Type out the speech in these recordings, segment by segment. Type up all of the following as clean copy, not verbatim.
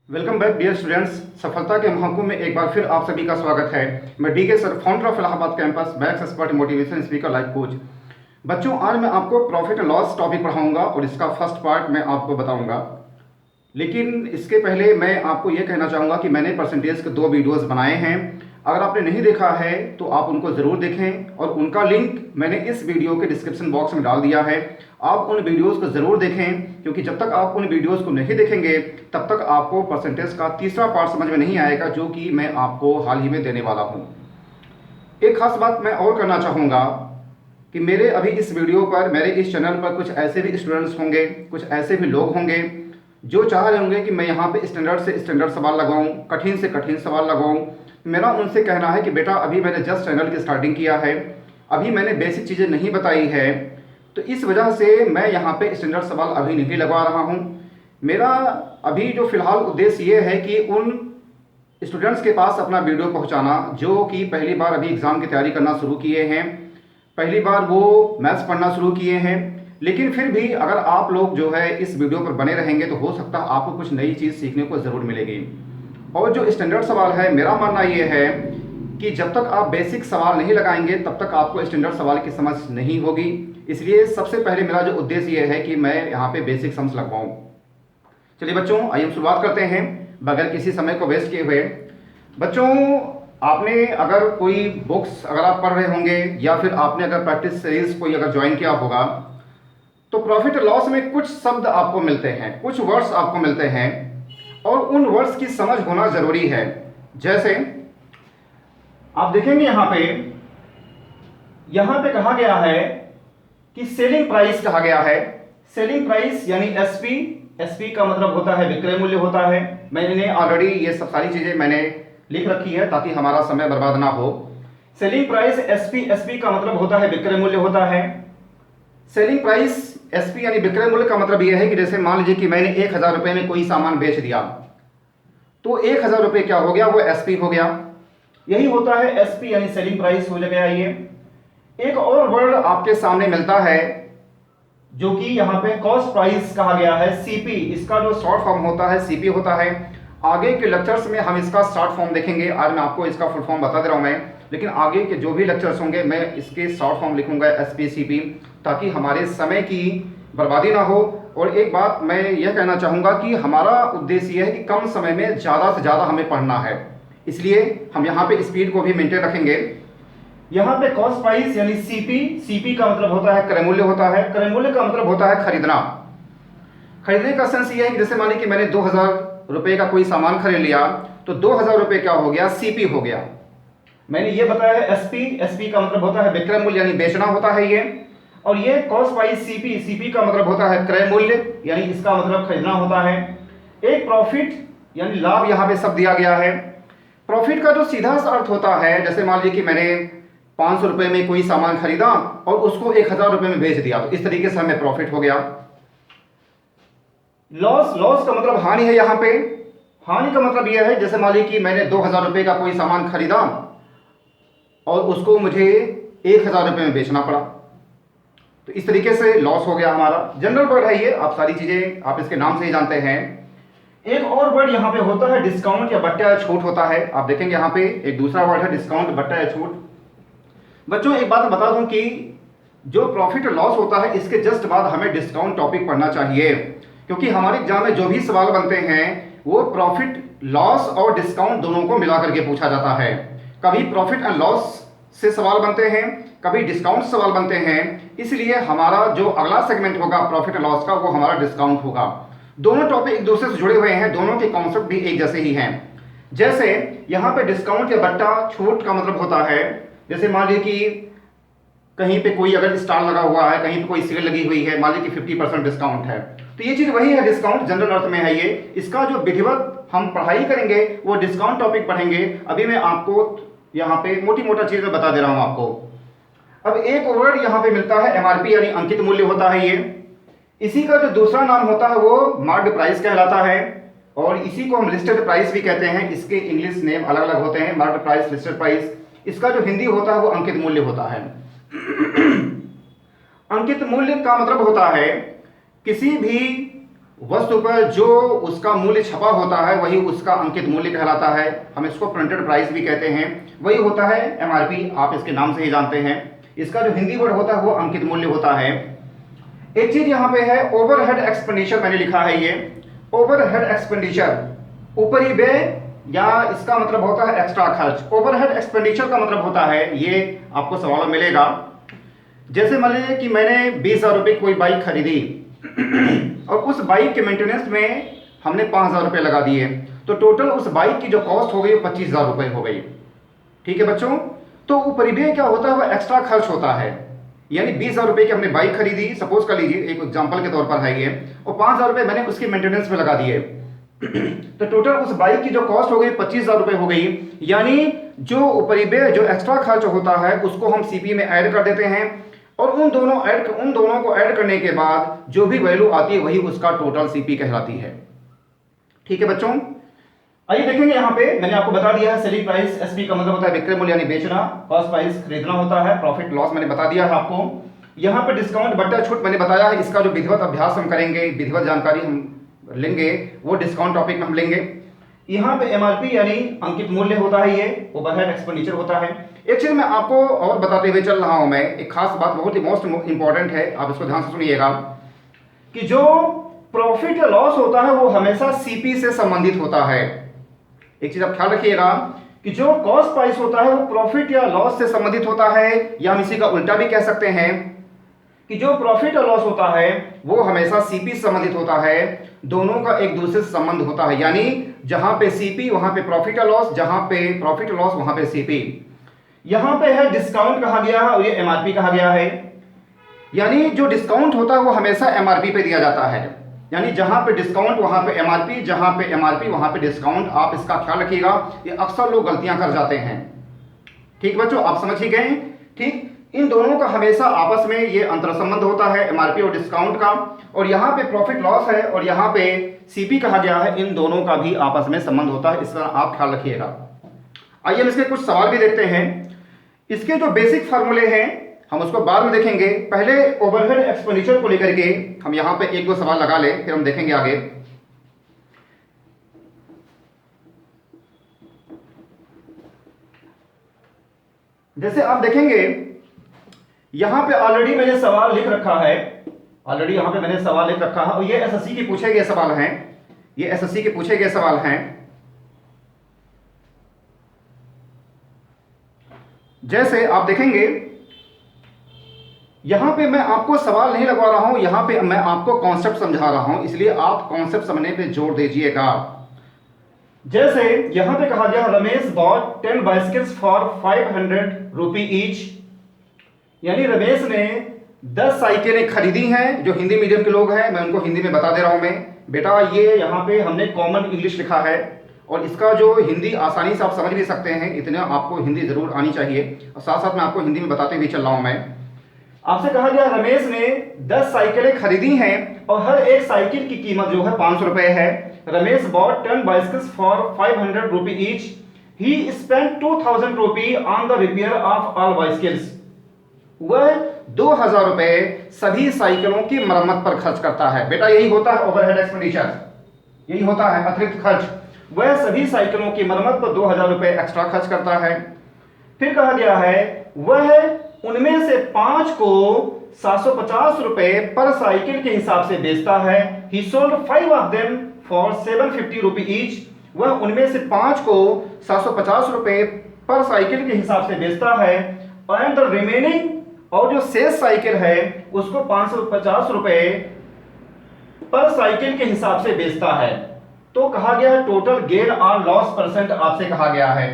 Welcome back dear students. सफलता के महाकुंभ में एक बार फिर आप सभी का स्वागत है। मैं DK sir, founder of Allahabad campus, maths expert, motivation speaker, life coach. बच्चों, आज मैं आपको प्रॉफिट एंड लॉस टॉपिक पढ़ाऊंगा और इसका फर्स्ट पार्ट मैं आपको बताऊंगा। लेकिन इसके पहले मैं आपको ये कहना चाहूँगा कि मैंने परसेंटेज के 2 वीडियोस बनाए हैं। अगर आपने नहीं देखा है तो आप उनको ज़रूर देखें और उनका लिंक मैंने इस वीडियो के डिस्क्रिप्शन बॉक्स में डाल दिया है। आप उन वीडियोस को ज़रूर देखें, क्योंकि जब तक आप उन वीडियोस को नहीं देखेंगे तब तक आपको परसेंटेज का तीसरा पार्ट समझ में नहीं आएगा, जो कि मैं आपको हाल ही में देने वाला हूँ। एक खास बात मैं और करना चाहूँगा कि मेरे अभी इस वीडियो पर, मेरे इस चैनल पर कुछ ऐसे भी स्टूडेंट्स होंगे, कुछ ऐसे भी लोग होंगे जो चाह रहे होंगे कि मैं यहाँ पे स्टैंडर्ड से स्टैंडर्ड सवाल लगाऊं, कठिन से कठिन सवाल लगाऊं। मेरा उनसे कहना है कि बेटा, अभी मैंने जस्ट चैनल की स्टार्टिंग किया है, अभी मैंने बेसिक चीज़ें नहीं बताई है, तो इस वजह से मैं यहाँ पे स्टैंडर्ड सवाल अभी नहीं लगवा रहा हूँ। मेरा अभी जो फिलहाल उद्देश्य ये है कि उन स्टूडेंट्स के पास अपना वीडियो पहुँचाना जो कि पहली बार अभी एग्ज़ाम की तैयारी करना शुरू किए हैं, पहली बार वो मैथ्स पढ़ना शुरू किए हैं। लेकिन फिर भी अगर आप लोग जो है इस वीडियो पर बने रहेंगे तो हो सकता है आपको कुछ नई चीज़ सीखने को ज़रूर मिलेगी। और जो स्टैंडर्ड सवाल है, मेरा मानना ये है कि जब तक आप बेसिक सवाल नहीं लगाएंगे तब तक आपको स्टैंडर्ड सवाल की समझ नहीं होगी। इसलिए सबसे पहले मेरा जो उद्देश्य ये है कि मैं यहाँ पे बेसिक सम्स लगवाऊँ। चलिए बच्चों, आइए हम शुरुआत करते हैं बगैर किसी समय को वेस्ट किए हुए। बच्चों, आपने अगर कोई बुक्स अगर आप पढ़ रहे होंगे या फिर आपने अगर प्रैक्टिस सीरीज कोई अगर ज्वाइन किया होगा तो प्रॉफिट लॉस में कुछ शब्द आपको मिलते हैं, कुछ वर्ड्स आपको मिलते हैं और उन वर्ड्स की समझ होना जरूरी है। जैसे आप देखेंगे यहां पे कहा गया है कि सेलिंग प्राइस कहा गया है। सेलिंग प्राइस यानी एसपी, एसपी का मतलब होता है विक्रय मूल्य होता है। मैंने ऑलरेडी ये सब सारी चीजें मैंने लिख रखी है ताकि हमारा समय बर्बाद ना हो। सेलिंग प्राइस एसपी, एसपी का मतलब होता है विक्रय मूल्य होता है। सेलिंग प्राइस एसपी यानी विक्रय मूल्य का मतलब यह है कि जैसे मान लीजिए कि मैंने 1000 रुपये में कोई सामान बेच दिया तो 1000 रुपये क्या हो गया, वो एसपी हो गया। यही होता है एसपी यानी सेलिंग प्राइस हो गया ये। एक और वर्ड आपके सामने मिलता है जो कि यहाँ पे कॉस्ट प्राइस कहा गया है, सीपी। इसका जो शॉर्ट फॉर्म होता है सीपी होता है। आगे के लेक्चर्स में हम इसका शॉर्ट फॉर्म देखेंगे। आज मैं आपको इसका फुल फॉर्म बता दे रहा हूँ मैं, लेकिन आगे के जो भी लेक्चर्स होंगे मैं इसके शॉर्ट फॉर्म लिखूंगा एसपी सीपी, ताकि हमारे समय की बर्बादी ना हो। और एक बात मैं यह कहना चाहूँगा कि हमारा उद्देश्य यह है कि कम समय में ज़्यादा से ज़्यादा हमें पढ़ना है, इसलिए हम यहाँ पे स्पीड को भी मेंटेन रखेंगे। यहाँ पे कॉस्ट प्राइस यानी सीपी, सीपी का मतलब होता है क्रय मूल्य होता है। क्रय मूल्य का मतलब होता है खरीदना। खरीदने का सेंस ये है कि जैसे मानिए कि मैंने 2000 रुपये का कोई सामान खरीद लिया तो 2000 रुपये क्या हो गया, सीपी हो गया। मैंने ये बताया है एसपी, एसपी का मतलब होता है विक्रय मूल्य यानी बेचना होता है ये। और ये कॉस्ट प्राइस सीपी, सीपी का मतलब होता है क्रय मूल्य यानी इसका मतलब खरीदना होता है। एक प्रॉफिट यानी लाभ यहाँ पे शब्द दिया गया है। प्रॉफिट का जो सीधा सा अर्थ होता है, जैसे मान लीजिए कि मैंने 500 रुपये में कोई सामान खरीदा और उसको 1000 रुपये में बेच दिया, तो इस तरीके से हमें प्रॉफिट हो गया। लॉस, लॉस का मतलब हानि है। यहाँ पे हानि का मतलब यह है जैसे मान लीजिए कि मैंने 2000 रुपये का कोई सामान खरीदा और उसको मुझे 1000 रुपये में बेचना पड़ा, तो इस तरीके से लॉस हो गया हमारा। जनरल वर्ड है ये, आप सारी चीजें आप इसके नाम से ही जानते हैं। एक और वर्ड यहाँ पे होता है डिस्काउंट या बट्टा या छूट होता है। आप देखेंगे यहाँ पे एक दूसरा वर्ड है डिस्काउंट, बट्टा या छूट। बच्चों, एक बात बता दूं कि जो प्रॉफिट और लॉस होता है इसके जस्ट बाद हमें डिस्काउंट टॉपिक पढ़ना चाहिए, क्योंकि हमारे एग्जाम में जो भी सवाल बनते हैं वो प्रॉफिट, लॉस और डिस्काउंट दोनों को मिला करके पूछा जाता है। कभी प्रॉफिट एंड लॉस से सवाल बनते हैं, कभी डिस्काउंट सवाल बनते हैं। इसलिए हमारा जो अगला सेगमेंट होगा प्रॉफिट एंड लॉस का, वो हमारा डिस्काउंट होगा। दोनों टॉपिक एक दूसरे से जुड़े हुए हैं, दोनों के कॉन्सेप्ट भी एक जैसे ही हैं। जैसे यहाँ पे डिस्काउंट या बट्टा छूट का मतलब होता है, जैसे मान लीजिए कि कहीं पे कोई अगर स्टॉल लगा हुआ है, कहीं पे कोई सेल लगी हुई है, मान लीजिए कि 50% डिस्काउंट है, तो ये चीज वही है डिस्काउंट, जनरल अर्थ में है ये। इसका जो विधिवत हम पढ़ाई करेंगे वो डिस्काउंट टॉपिक पढ़ेंगे। अभी मैं आपको यहाँ पे मोटी मोटा चीज में बता दे रहा हूँ आपको। अब एक वर्ड यहाँ पे मिलता है एमआरपी यानी अंकित मूल्य होता है ये। इसी का जो दूसरा नाम होता है वो मार्क्ड प्राइस कहलाता है, और इसी को हम लिस्टेड प्राइस भी कहते हैं। इसके इंग्लिश नेम अलग अलग होते हैं, मार्क्ड प्राइस, लिस्टेड प्राइस। इसका जो हिंदी होता है वो अंकित मूल्य होता है। अंकित मूल्य का मतलब होता है किसी भी वस्तु पर जो उसका मूल्य छपा होता है वही उसका अंकित मूल्य कहलाता है। हम इसको प्रिंटेड प्राइस भी कहते हैं। वही होता है एमआरपी, आप इसके नाम से ही जानते हैं। इसका जो हिंदी वर्ड होता है वो अंकित मूल्य होता है। एक चीज यहाँ पे है ओवरहेड एक्सपेंडिचर, मैंने लिखा है ये ओवरहेड एक्सपेंडिचर, ऊपरी व्यय या इसका मतलब होता है एक्स्ट्रा खर्च। ओवरहेड एक्सपेंडिचर का मतलब होता है, ये आपको सवाल मिलेगा, जैसे मान लीजिए कि मैंने 20,000 रुपये कोई बाइक खरीदी और उस बाइक के मेंटेनेंस में हमने 5,000 रुपये लगा दिए, तो टोटल उस बाइक की जो कॉस्ट हो गई वो 25,000 रुपये हो गई। ठीक है बच्चों, तो ऊपरी व्यय क्या होता है, वो एक्स्ट्रा खर्च होता है। यानी 20,000 रुपये की हमने बाइक खरीदी, सपोज कर लीजिए, एक एग्जांपल के तौर पर है ये, और 5,000 रुपये मैंने उसके मेंटेनेंस में लगा दिए तो टोटल उस बाइक की जो कॉस्ट हो गई 25,000 रुपये हो गई। यानी जो ऊपरी व्यय जो एक्स्ट्रा खर्च होता है उसको हम सीपी में ऐड कर देते हैं, और उन दोनों को ऐड करने के बाद जो भी वैल्यू आती है वही उसका टोटल सीपी कहलाती है। ठीक है बच्चों, आइए देखेंगे। यहाँ पे मैंने आपको बता दिया है सेलिंग प्राइस, एसपी का मतलब होता है विक्रय मूल्य यानी बेचना, कॉस्ट प्राइस खरीदना होता है, प्रॉफिट लॉस मैंने बता दिया है आपको। यहाँ पे डिस्काउंट बट्टा छूट मैंने बताया है, इसका जो विधिवत अभ्यास हम करेंगे, विधिवत जानकारी हम लेंगे, वो डिस्काउंट टॉपिक में हम लेंगे। यहाँ पे एमआरपी यानी अंकित मूल्य होता है, ये ओवरहेड एक्सपेंडिचर होता है। एक चीज मैं आपको और बताते हुए चल रहा हूं, मैं एक खास बात बहुत ही मोस्ट इंपॉर्टेंट है, आप इसको ध्यान से सुनिएगा, कि जो प्रॉफिट या लॉस होता है वो हमेशा सीपी से संबंधित होता है। एक चीज आप ख्याल रखिएगा कि जो कॉस्ट प्राइस होता है वो प्रॉफिट या लॉस से संबंधित होता है, या हम इसी का उल्टा भी कह सकते हैं कि जो प्रॉफिट और लॉस होता है वो हमेशा सीपी से संबंधित होता है। दोनों का एक दूसरे से संबंध होता है, यानी जहां पे सीपी वहां पे प्रॉफिट और लॉस, जहां पे प्रॉफिट और लॉस वहां पे सीपी। यहां पे है डिस्काउंट कहा गया है और ये एमआरपी कहा गया है। यानी जो डिस्काउंट होता है वो हमेशा एमआरपी पे दिया जाता है, यानी जहां पे डिस्काउंट वहां पे एमआरपी, जहां पे एमआरपी वहां पे डिस्काउंट। आप इसका ख्याल रखिएगा, ये अक्सर लोग गलतियां कर जाते हैं। ठीक बच्चों, आप समझ ही गए। ठीक, इन दोनों का हमेशा आपस में ये अंतर संबंध होता है, एमआरपी और डिस्काउंट का। और यहाँ पे प्रॉफिट लॉस है और यहाँ पे सीपी कहा गया है, इन दोनों का भी आपस में संबंध होता है, इसका आप ख्याल रखिएगा। आइए हम इसके कुछ सवाल भी देखते हैं। इसके जो बेसिक फार्मूले हैं हम उसको बाद में देखेंगे, पहले ओवरहेड एक्सपेंडिचर को लेकर के हम यहाँ पे एक दो सवाल लगा ले, फिर हम देखेंगे आगे। जैसे आप देखेंगे यहां पे ऑलरेडी मैंने सवाल लिख रखा है, और ये एसएससी के पूछे गए सवाल हैं, ये एसएससी के पूछे गए सवाल हैं। जैसे आप देखेंगे यहां पे मैं आपको सवाल नहीं लगवा रहा हूं, यहां पे मैं आपको कॉन्सेप्ट समझा रहा हूं, इसलिए आप कॉन्सेप्ट समझने पे जोर दीजिएगा। जैसे यहां पे कहा गया Ramesh bought 10 bicycles for 500 rupee each, यानी रमेश ने 10 साइकिलें खरीदी हैं। जो हिंदी मीडियम के लोग हैं मैं उनको हिंदी में बता दे रहा हूं मैं, बेटा ये यहाँ पे हमने कॉमन इंग्लिश लिखा है और इसका जो हिंदी आसानी से आप समझ भी सकते हैं, इतना आपको हिंदी जरूर आनी चाहिए, और साथ साथ मैं आपको हिंदी में बताते हुए चल रहा हूं मैं। आपसे कहा गया रमेश ने 10 साइकिलें खरीदी हैं और हर एक साइकिल की कीमत जो है 500 रुपए है। Ramesh bought 10 bicycles for 500 rupee each. He spent 2,000 rupee on the repair of all bicycles. वह 2,000 रुपए सभी साइकिलों की मरम्मत पर खर्च करता है। बेटा यही होता है ओवरहेड एक्सपेंडिचर, यही होता है अतिरिक्त खर्च। वह सभी साइकिलों की मरम्मत पर 2,000 रुपए एक्स्ट्रा खर्च करता है। फिर कहा गया है वह उनमें से 5 को 750 रुपए पर साइकिल के हिसाब से बेचता है। He sold 5 of them for 750 रुपए each. वह उनमें से 5 को 750 रुपए पर साइकिल के हिसाब से बेचता है, एंड द रिमेनिंग, और जो शेष साइकिल है उसको 550 रुपए पर साइकिल के हिसाब से बेचता है। तो कहा गया है टोटल गेन और लॉस परसेंट आपसे कहा गया है,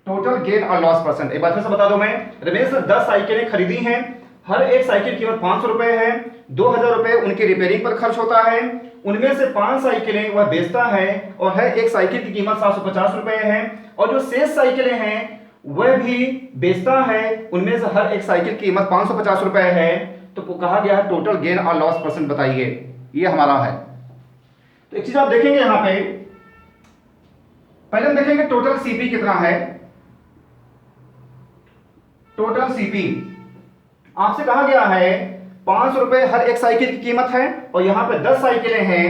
टोटल गेन और लॉस परसेंट। एक बार फिर से बता दो मैं, रमेश ने 10 साइकिलें खरीदी हैं, हर एक साइकिल की कीमत 500 रुपए है, 2,000 रुपए उनकी रिपेयरिंग पर खर्च होता है, उनमें से 5 साइकिलें वह बेचता है और हर एक साइकिल की कीमत 750 रुपए है, और जो शेष साइकिलें हैं वह भी बेचता है, उनमें से हर एक साइकिल की कीमत 550 रुपए है। तो कहा गया है टोटल गेन और लॉस परसेंट बताइए, ये हमारा है। तो एक चीज आप देखेंगे यहां पे, पहले हम देखेंगे टोटल सीपी कितना है। टोटल सीपी आपसे कहा गया है ₹5 हर एक साइकिल की कीमत है और यहाँ पे 10 साइकिलें हैं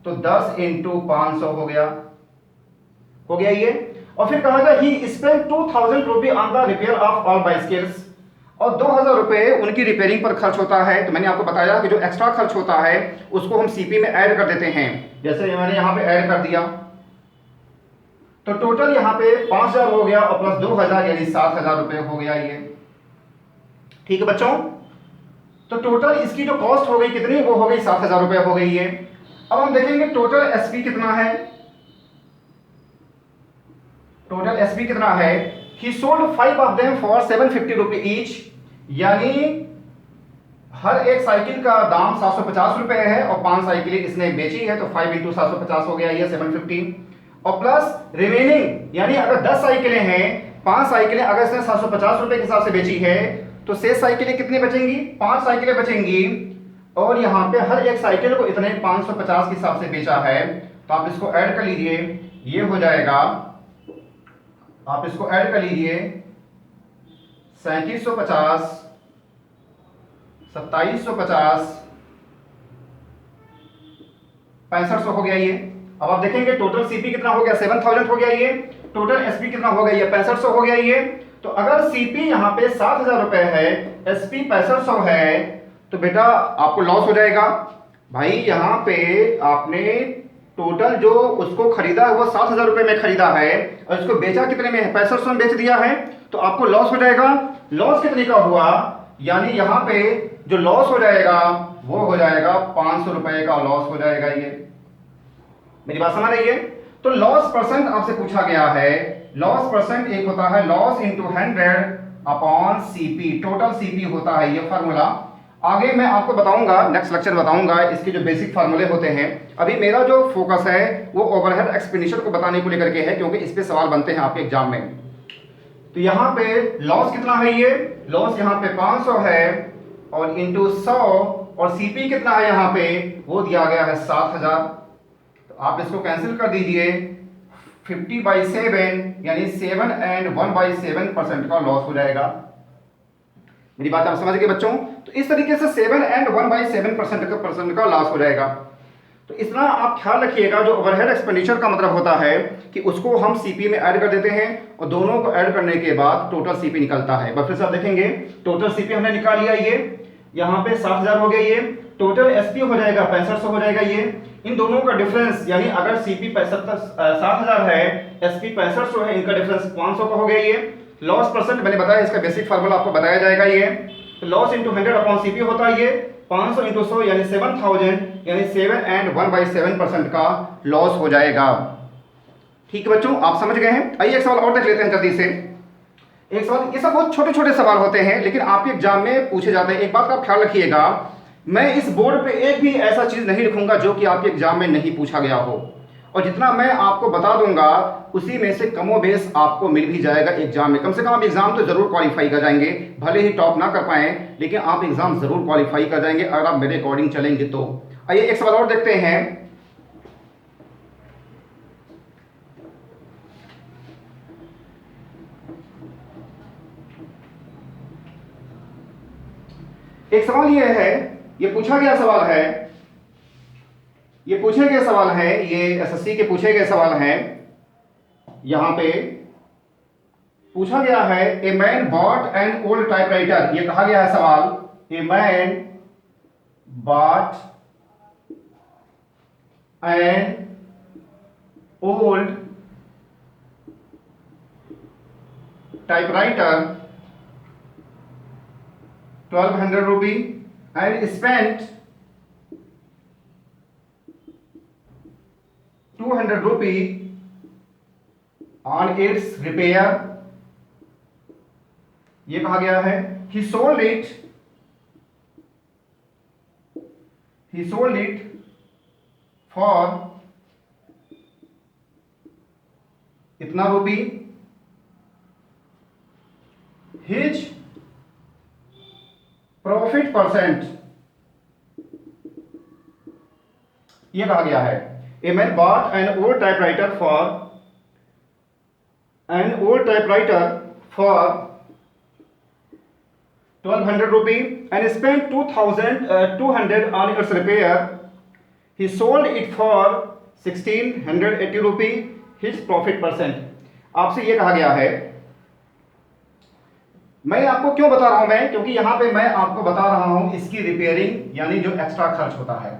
तो 10 इंटू 500 हो गया ये। और फिर कहा गया he spend ₹2000 on the repair of all bicycles, और ₹2000 उनकी रिपेयरिंग पर खर्च होता है। तो मैंने आपको बताया कि जो एक्स्ट्रा खर्च होता है उसको हम सीपी में ऐड कर देते हैं, जैसे मैंने यहाँ पे ऐड कर दिया। तो टोटल यहाँ पे 5000 हो गया और प्लस 2000 यानी ₹7000 हो गया ये। ठीक है बच्चों, तो टोटल इसकी जो कॉस्ट हो गई कितनी, वो हो गई ₹7000 हो गई ये। अब हम देखेंगे टोटल एसपी कितना है। टोटल एसपी कितना है, ही sold 5 of them for ₹750 each, यानी हर एक साइकिल का दाम ₹750 है और 5 साइकिलें इसने बेची है, तो 5 इंटू 750 हो गया ये 750, और प्लस रिमेनिंग, यानी अगर 10 साइकिलें हैं, 5 साइकिलें अगर इसने ₹750 के हिसाब से बेची है तो 6 साइकिलें कितनी बचेंगी, 5 साइकिलें बचेंगी। और यहाँ पे हर एक साइकिल को इतने 550 के हिसाब से बेचा है, तो आप इसको ऐड कर लीजिए, ये हो जाएगा, आप इसको ऐड कर लीजिए 3750, 2750, 6500 हो गया ये। अब आप देखेंगे टोटल सीपी कितना हो गया, 7000 हो गया ये। टोटल एसपी कितना हो गया ये, 6500 हो गया ये। तो अगर सीपी यहाँ पे ₹7000 है, एसपी 6500 है, तो बेटा आपको लॉस हो जाएगा। भाई यहाँ पे आपने टोटल जो उसको खरीदा है वो ₹7000 में खरीदा है और इसको बेचा कितने में है, 6500 में बेच दिया है, तो आपको लॉस हो जाएगा। लॉस कितने का हुआ, यानी यहाँ पे जो लॉस हो जाएगा वो हो जाएगा ₹500 का लॉस हो जाएगा ये। मेरी बात समझ रही है। तो लॉस परसेंट आपसे पूछा गया है, लॉस परसेंट एक होता है loss into 100 upon CP, total CP होता है ये फार्मूला। आगे मैं आपको बताऊंगा, नेक्स्ट लेक्चर बताऊंगा इसके जो बेसिक फार्मूले होते हैं। अभी मेरा जो फोकस है वो ओवरहेड एक्सपेंडिचर को बताने को लेकर के है, क्योंकि इस पे सवाल बनते हैं आपके एग्जाम में। तो यहाँ पे लॉस कितना है, ये लॉस यहाँ पे 500 है और इंटू 100, और सीपी कितना है यहाँ पे, वो दिया गया है 7000। तो आप इसको कैंसिल कर दीजिए, 50/7 यानी 7 and 1/7% का लॉस हो जाएगा। मेरी बात आप समझ गए बच्चों। तो इस तरीके से 7 and 1/7% का लॉस हो जाएगा। तो इतना आप ख्याल रखिएगा, जो ओवरहेड एक्सपेंडिचर का मतलब होता है कि उसको हम सीपी में ऐड कर देते हैं और दोनों को ऐड करने के बाद टोटल सीपी निकलता है। बस फिर से आप देखेंगे टोटल सीपी हमने निकाल लिया, ये यहाँ पे 7000 हो गया ये। टोटल एसपी हो जाएगा 6500 हो जाएगा ये। इन दोनों का डिफरेंस, यानी अगर सीपी 7000 है, एसपी 6500 है, इनका डिफरेंस 500 का हो गया ये। लॉस परसेंट मैंने बताया, इसका बेसिक फार्मूला आपको बताया जाएगा ये। तो लॉस इंटू 100 अपॉन सीपी होता है ये 500 इंटू 100 यानी 7000, यानी 7 and 1/7% का लॉस हो जाएगा। ठीक है बच्चों, आप समझ गए हैं। आइए एक सवाल और देख लेते हैं जल्दी से। एक सवाल, ये सब बहुत छोटे छोटे सवाल होते हैं लेकिन आपके एग्जाम में पूछे जाते हैं। एक बात का आप ख्याल रखिएगा, मैं इस बोर्ड पे एक भी ऐसा चीज नहीं लिखूंगा जो कि आपके एग्जाम में नहीं पूछा गया हो, और जितना मैं आपको बता दूंगा उसी में से कमोबेश आपको मिल भी जाएगा एग्जाम में। कम से कम आप एग्जाम तो जरूर क्वालिफाई कर जाएंगे, भले ही टॉप ना कर पाए लेकिन आप एग्जाम जरूर क्वालिफाई कर जाएंगे अगर आप मेरे अकॉर्डिंग चलेंगे तो। आइए एक सवाल और देखते हैं। एक सवाल ये है, ये पूछा गया सवाल है, ये पूछे गए सवाल है, ये एसएससी के पूछे गए सवाल हैं। यहां पे पूछा गया है a man bot an old typewriter, ये कहा गया है सवाल, a man bot an old typewriter 1200 rupee and spent 200 rupee on its repair। ये कहा गया है he sold it for इतना रुपी। his प्रॉफिट परसेंट, ये कहा गया है a man bot an old typewriter for 1200 rupee and spent 2200 on its repair. He sold it for 1680 rupee. His profit percent. आपसे ये कहा गया है, मैं आपको क्यों बता रहा हूं मैं, क्योंकि यहां पे मैं आपको बता रहा हूं इसकी रिपेयरिंग यानी जो एक्स्ट्रा खर्च होता है,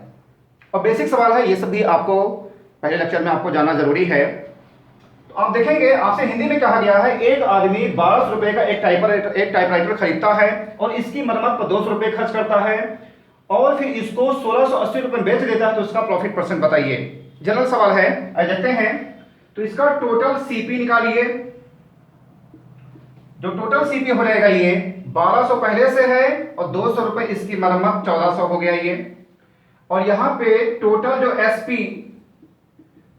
और बेसिक सवाल है, ये सब भी आपको पहले लेक्चर में आपको जानना जरूरी है। तो आप देखेंगे आपसे हिंदी में कहा गया है, एक आदमी 1200 रुपए का एक टाइपराइटर खरीदता है और इसकी मरम्मत पर 200 रुपए खर्च करता है और फिर इसको 1680 रुपए बेच देता है, तो इसका प्रॉफिट परसेंट बताइए। जनरल सवाल है, आज देखते हैं। तो इसका टोटल सीपी निकालिए। जो टोटल सीपी हो जाएगा ये 1200 पहले से है और 200 रुपए इसकी मरम्मत 1400 हो गया ये, और यहां पे टोटल जो एसपी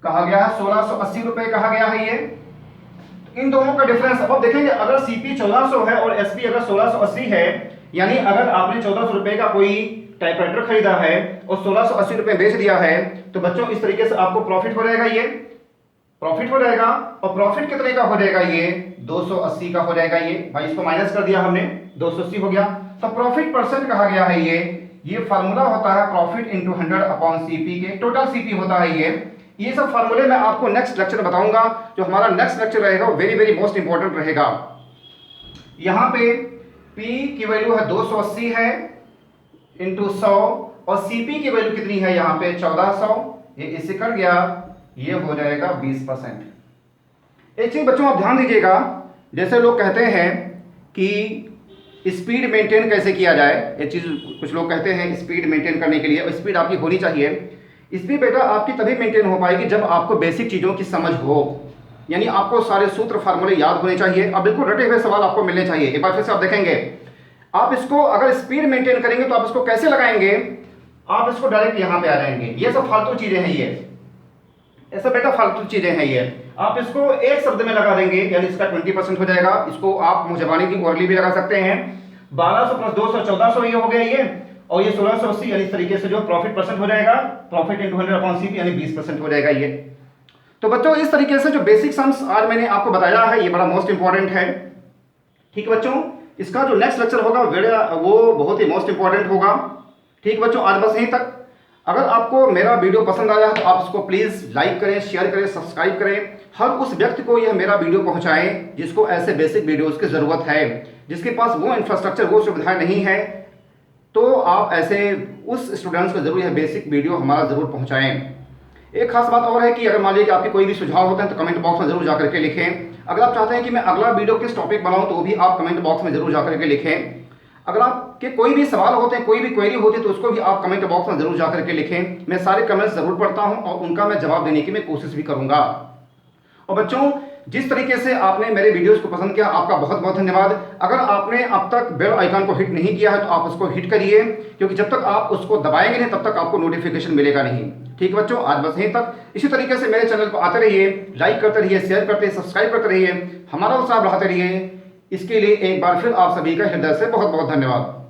कहा गया है 1680 रुपए कहा गया है ये। तो इन दोनों का डिफरेंस अब देखेंगे, अगर सीपी 1400 है और एसपी अगर 1680 है, यानी अगर आपने 1400 रुपए का कोई टाइपराइटर खरीदा है और 1680 रुपए बेच दिया है, तो बच्चों इस तरीके से आपको प्रॉफिट हो जाएगा, ये प्रॉफिट हो जाएगा। और प्रॉफिट कितने का हो जाएगा ये 280 का हो जाएगा ये, भाई इसको माइनस कर दिया हमने, 280 हो गया। तो प्रॉफिट परसेंट कहा गया है ये फार्मूला होता है प्रॉफिट इनटू 100 अपॉन सीपी के, टोटल सीपी होता है ये सब फार्मूले मैं आपको नेक्स्ट लेक्चर में बताऊंगा। जो हमारा नेक्स्ट लेक्चर रहेगा वो वेरी वेरी मोस्ट इंपॉर्टेंट रहेगा। यहां पे P की वैल्यू है 280 है इंटू 100 और सीपी की वैल्यू कितनी है यहाँ पे 1400, ये इससे कट गया, ये हो जाएगा 20%। एक चीज बच्चों आप ध्यान दीजिएगा, जैसे लोग कहते हैं कि स्पीड मेंटेन कैसे किया जाए, ये चीज कुछ लोग कहते हैं स्पीड मेंटेन करने के लिए स्पीड आपकी होनी चाहिए। स्पीड बेटा आपकी तभी मेंटेन हो पाएगी जब आपको बेसिक चीजों की समझ हो, यानी आपको सारे सूत्र फार्मूले याद होने चाहिए और बिल्कुल रटे हुए सवाल आपको मिलने चाहिए। एक बार फिर से आप देखेंगे, आप इसको अगर स्पीड मेंटेन करेंगे तो आप इसको कैसे लगाएंगे, आप इसको डायरेक्ट यहां पे आ जाएंगे। ये सब फालतू चीजें हैं, ये ऐसा बेटा फालतू चीजें हैं ये। आप इसको एक शब्द में लगा देंगे यानी इसका 20% हो जाएगा। इसको आप मुंहजबानी की ओरली भी लगा सकते हैं। 1200 प्लस 200 1400 ये हो गया ये, और ये 1680 यानी इस तरीके से जो प्रॉफिट परसेंट हो जाएगा, प्रॉफिट इनटू 100 अपॉन सीपी यानी 20% हो जाएगा ये। तो बच्चों इस तरीके से जो बेसिक सम्स आज मैंने आपको बताया है ये बड़ा मोस्ट इंपॉर्टेंट है। ठीक है बच्चों, इसका जो नेक्स्ट लेक्चर होगा वो बहुत ही मोस्ट इंपॉर्टेंट होगा। ठीक बच्चों, आज बस यहीं तक। अगर आपको मेरा वीडियो पसंद आया है तो आप इसको प्लीज लाइक करें, शेयर करें, सब्सक्राइब करें। हर उस व्यक्ति को यह मेरा वीडियो पहुंचाएं जिसको ऐसे बेसिक वीडियोस की जरूरत है, जिसके पास वो इंफ्रास्ट्रक्चर वो सुविधाएं नहीं है, तो आप ऐसे उस स्टूडेंट्स को जरूर यह बेसिक वीडियो हमारा जरूर पहुंचाएं। एक खास बात और है कि अगर मान लीजिए कि आपके कोई भी सुझाव होते हैं तो कमेंट बॉक्स में जरूर जाकर के लिखें। अगर आप चाहते हैं कि मैं अगला वीडियो किस टॉपिक बनाऊं तो वो भी आप कमेंट बॉक्स में जरूर जाकर के लिखें। अगर आपके कोई भी सवाल होते हैं, कोई भी क्वेरी होती है तो उसको भी आप कमेंट बॉक्स में जरूर जाकर के लिखें। मैं सारे कमेंट्स जरूर पढ़ता हूं और उनका मैं जवाब देने की मैं कोशिश भी करूंगा। और बच्चों जिस तरीके से आपने मेरे वीडियोस को पसंद किया, आपका बहुत बहुत धन्यवाद। अगर आपने अब तक बेल आइकन को हिट नहीं किया है तो आप उसको हिट करिए, क्योंकि जब तक आप उसको दबाएंगे नहीं तब तक आपको नोटिफिकेशन मिलेगा नहीं। ठीक बच्चों, आज बस यहीं तक। इसी तरीके से मेरे चैनल पर आते रहिए, लाइक करते रहिए, शेयर करते रहिए, सब्सक्राइब करते रहिए, हमारा उत्साह बढ़ाते रहिए। इसके लिए एक बार फिर आप सभी का हृदय से बहुत बहुत धन्यवाद।